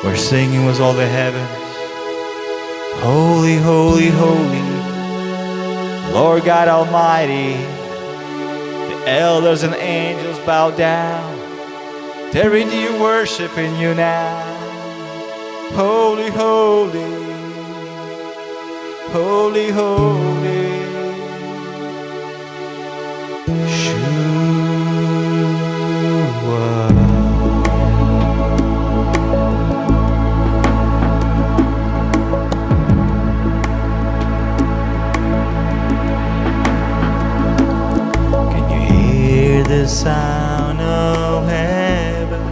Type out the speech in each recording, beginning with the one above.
We're singing with all the heavens. Holy, holy, holy, Lord God Almighty. The elders and angels bow down. They're in you, worshiping you now. Holy, holy, holy, holy. The sound of heaven,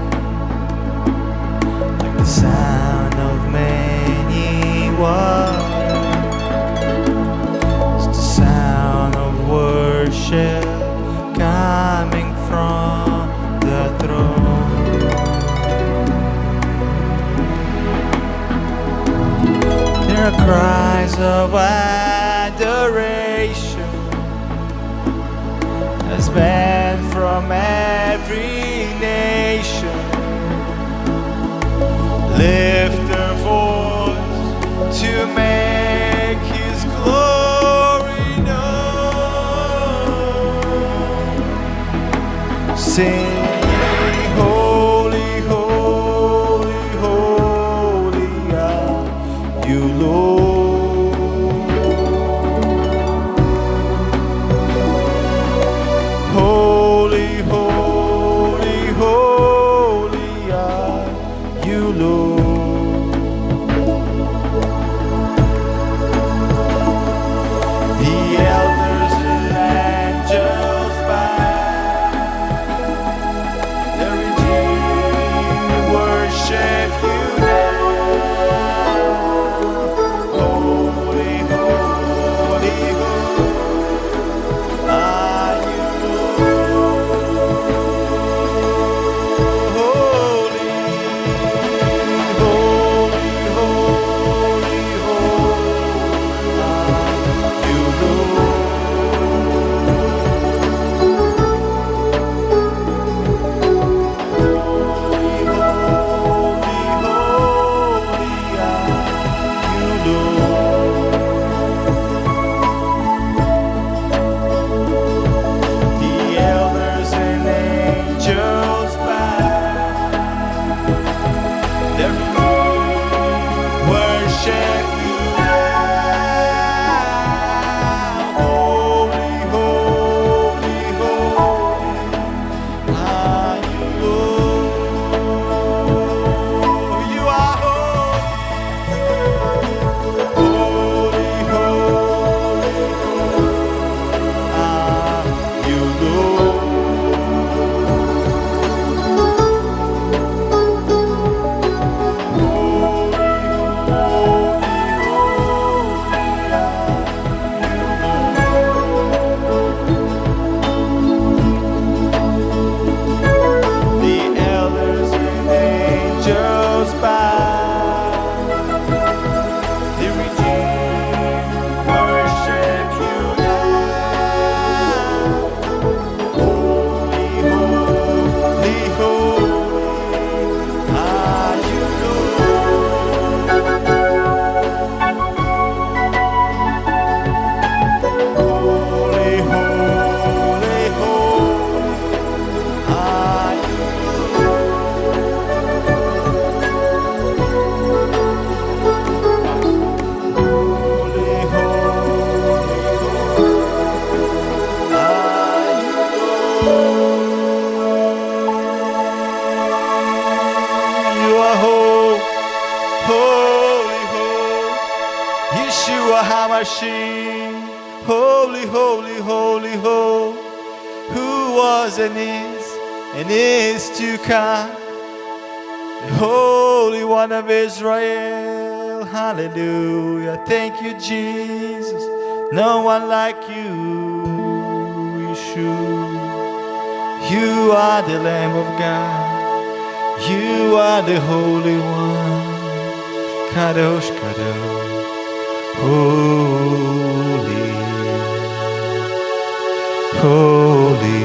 like the sound of many waters. It's the sound of worship coming from the throne. There are cries of adoration as men from every nation lift their voice to make His glory known. Sing, holy, holy, holy are you, Lord. Holy, holy, holy are you, Lord. The elders and angels bow. The redeemed worship you now. Holy, holy, holy are you, Yeshua HaMashiach, holy, holy, holy, holy, who was and is to come, the Holy One of Israel, hallelujah. Thank you, Jesus, no one like you, Yeshua. You are the Lamb of God, you are the Holy One, Kadosh, Kadosh. Holy, holy,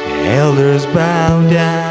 the elders bow down.